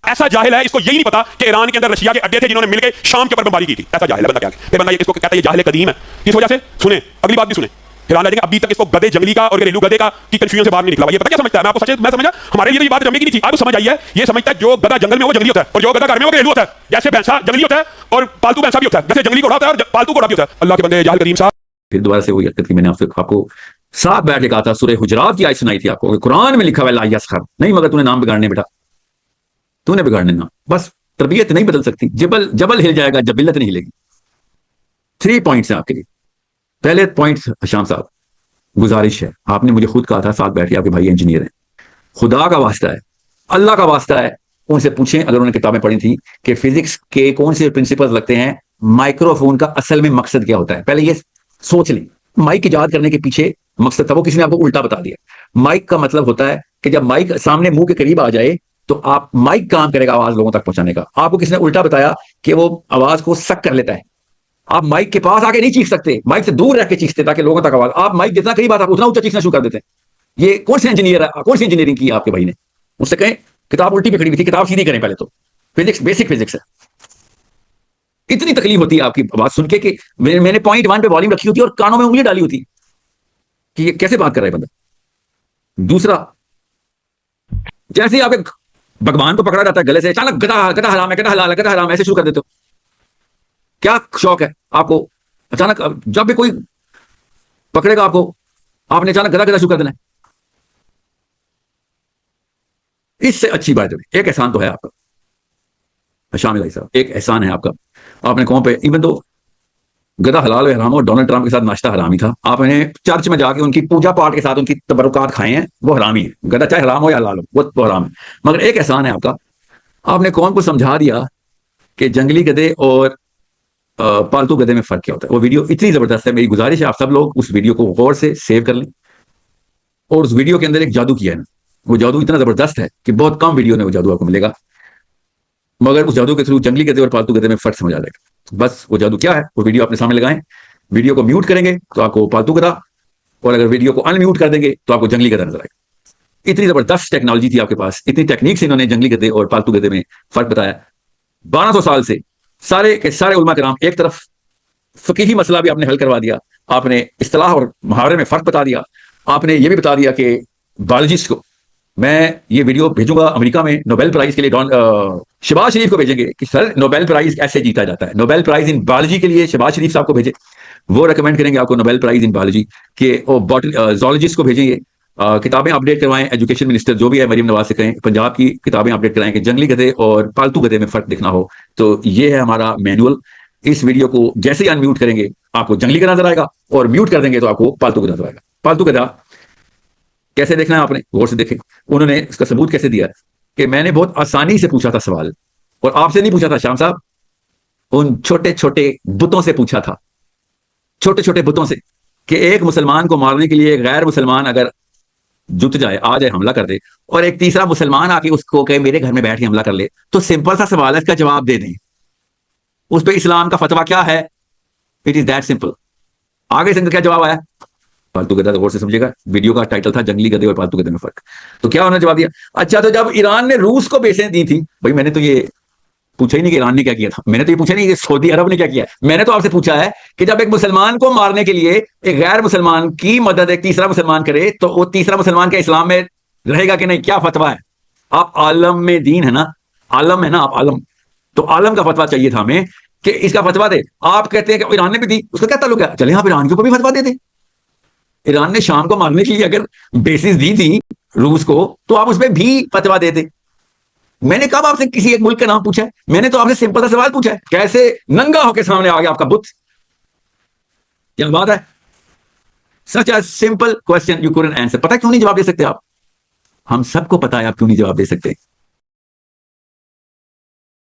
ऐसा जाहिल है, इसको यही नहीं पता कि ईरान के अंदर रशिया के अड्डे थे जिन्होंने मिलकर शाम के ऊपर बमबारी की थी। ऐसा जाहिल है बंदा। क्या फिर बंदा इसको कहता है ये जाहिल कदीम है। किस वजह से? सुने अगली बात भी सुने, हैरान रह जाएंगे। अभी तक इसको गधे जंगली का और घरेलू गधे का की कंफ्यूजन से बाहर नहीं निकला। ये पता क्या समझता है? मैं आपको सच मैं समझा, हमारे लिए तो ये बात जमेगी नहीं थी, अब समझ आई है। ये समझता है जो गधा जंगल में वो जंगली होता है और जो गधा घर में वो घरेलू होता है। जैसे भैंसा जंगली होता है और पालतू भैंसा भी होता है, जैसे जंगली घोड़ा होता है और पालतू घोड़ा भी होता है। अल्लाह के बंदे जाहिल करीम साहब। फिर दोबारा से वही हरकत की। मैंने आपको साफ बैठ के कहा था, सूरह हुजरात की आयत सुनाई थी आपको, कुरान में लिखा हुआ ला यसखर नहीं, मगर तूने नाम बिगाड़ने बेटा, तूने बिगाड़ने ना, बस तरबियत नहीं बदल सकती। जबल जबल हिल जाएगा, जबिल्लत नहीं हिलेगी। 3 पॉइंट्स हैं आपके लिए। पहले पॉइंट, हशाम साहब गुजारिश है, आपने मुझे खुद कहा था साथ बैठ के, आपके भाई इंजीनियर हैं, खुदा का वास्ता है, अल्लाह का वास्ता है, उनसे पूछें अगर उन्होंने किताबें पढ़ी थी कि फिजिक्स के कौन से प्रिंसिपल्स लगते हैं, माइक्रोफोन का असल में मकसद क्या होता है। पहले ये सोच लें, माइक ईजाद करने के पीछे मकसद था, वो किसी ने आपको उल्टा बता दिया। माइक का मतलब होता है कि जब माइक सामने मुंह के करीब आ जाए तो आप माइक काम करेगा आवाज लोगों तक पहुंचाने का। आपको किसी ने उल्टा बताया कि वो आवाज को सक कर लेता है। आप माइक के पास आके नहीं चीख सकते, माइक से दूर रह के चीखते ताकि लोगों तक आवाज, आप माइक जितना करीब आता है उतना ऊंचा चीखना शुरू कर देते हैं। ये कौन से इंजीनियर है, कौन सी इंजीनियरिंग की है आपके भाई ने? उससे कहें किताब उल्टी पे खड़ी हुई थी, किताब सीधी करें पहले तो। फिजिक्स बेसिक फिजिक्स है। इतनी तकलीफ होती है आपकी आवाज सुन के कि मैंने पॉइंट 1 पे वॉल्यूम रखी होती और कानों में उंगली डाली होती कि ये कैसे बात कर रहा है बंदा। दूसरा, जैसे ही आपके भगवान को पकड़ा जाता है गले से, अचानक गधा गधा हराम है, गधा हलाल है, गधा हराम है, ऐसे शुरू कर देते हो। क्या शौक है आपको? अचानक जब भी कोई पकड़ेगा आपको, आपने अचानक गधा गधा शुरू कर देना है। इससे अच्छी बात है, एक एहसान तो है आपका शामिल भाई साहब, एक एहसान है आपका। आपने कौन पे, इवन तो गधा हलाल है हराम, और डोनाल्ड ट्रंप के साथ नाश्ता हराम ही था। आपने चर्च में जाके उनकी पूजा पाठ के साथ उनकी तबरुकात खाए हैं, वो हराम ही है। गधा चाहे हराम हो या हलाल हो, वो हराम है। मगर एक एहसान है आपका, आपने कौन को समझा दिया कि जंगली गधे और पालतू गधे में फर्क क्या होता है। वो वीडियो इतनी जबरदस्त है, मेरी गुजारिश है आप सब लोग उस वीडियो को गौर से सेव कर लें। और उस वीडियो के अंदर एक जादू किया है ना, वो जादू इतना जबरदस्त है कि बहुत कम वीडियो में वो जादू आपको मिलेगा, मगर उस जादू के थ्रू जंगली गधे और पालतू गधे में फर्क समझ आ जाएगा। बस वो जादू क्या है, वो वीडियो अपने सामने लगाएं। वीडियो को म्यूट करेंगे तो आपको पालतू गधा, और अगर वीडियो को अनम्यूट कर देंगे तो आपको जंगली गधा नजर आएगा। इतनी जबरदस्त टेक्नोलॉजी थी आपके पास, इतनी टेक्निक से इन्होंने जंगली गधे और पालतू गधे में फर्क बताया। 1200 साल से सारे के सारे उलमा कराम, एक तरफ फकीही मसला भी आपने हल करवा दिया, आपने इस्तिलाह और मुहावरे में फर्क बता दिया, आपने ये भी बता दिया कि बायोलॉजिस्ट को, मैं ये वीडियो भेजूंगा अमेरिका में नोबेल प्राइज के लिए, शहबाज शरीफ को भेजेंगे कि सर नोबेल प्राइज कैसे जीता जाता है, नोबेल प्राइज इन बायोलॉजी के लिए शहबाज शरीफ साहब को भेजे, वो रेकमेंड करेंगे आपको नोबेल प्राइज इन बायोलॉजी के। जोलॉजिस्ट को भेजेंगे, किताबें अपडेट करवाएं, एजुकेशन मिनिस्टर जो भी है मरीम नवाज से कहें पंजाब की किताबें अपडेट कराएं कि जंगली गधे और पालतू गधे में फर्क दिखना हो। तो ये है हमारा मैनुअल। इस वीडियो को जैसे ही अनम्यूट करेंगे आपको जंगली गधा नजर आएगा, और म्यूट कर देंगे तो आपको पालतू गधा नजर आएगा। पालतू गधा कैसे देखना है आपने गौर से देखें। उन्होंने इसका सबूत कैसे दिया कि मैंने बहुत आसानी से पूछा था सवाल, और आपसे नहीं पूछा था शाम साहब, उन छोटे छोटे बुतों से पूछा था, छोटे छोटे बुतों से, कि एक मुसलमान को मारने के लिए गैर मुसलमान अगर जुट जाए, आ जाए, हमला कर दे, और एक तीसरा मुसलमान आके उसको कहे मेरे घर में बैठ के हमला कर ले, तो सिंपल सा सवाल है, इसका जवाब दे दें। उस पर इस्लाम का फतवा क्या है? It is that simple. आगे से क्या जवाब आया? पालतू गधा। गौर से समझिएगा, वीडियो का टाइटल था जंगली गधे और पालतू गधे में फर्क। तो क्या उन्होंने जवाब दिया? अच्छा, तो जब ईरान ने रूस को बेसें दी थी, भाई मैंने तो ये पूछा ही नहीं कि ईरान ने क्या किया था, मैंने तो ये पूछा नहीं कि सऊदी अरब ने क्या किया। मैंने तो आपसे पूछा है कि जब एक मुसलमान को मारने के लिए एक गैर मुसलमान की मदद एक तीसरा मुसलमान करे, तो वो तीसरा मुसलमान के इस्लाम में रहेगा कि नहीं? क्या फतवा है? आप आलम में दीन है ना, आलम है ना आप, आलम, तो आलम का फतवा चाहिए था हमें कि इसका फतवा दे। आप कहते हैं कि ईरान ने भी दी, उसका क्या ताल्लुक है? चले आप ईरान के ऊपर भी फतवा दे दें। ईरान ने शाम को मारने के लिए अगर बेसिस दी थी रूस को, तो आप उसमें भी फतवा देते। मैंने कब आपसे किसी एक मुल्क का नाम पूछा है? मैंने तो आपसे सिंपल सा सवाल पूछा है, कैसे नंगा होकर सामने आ गया आपका बुत? क्या बात है? Such a simple question you couldn't answer. पता क्यों नहीं जवाब दे सकते आप? हम सबको पता है आप क्यों नहीं जवाब दे सकते।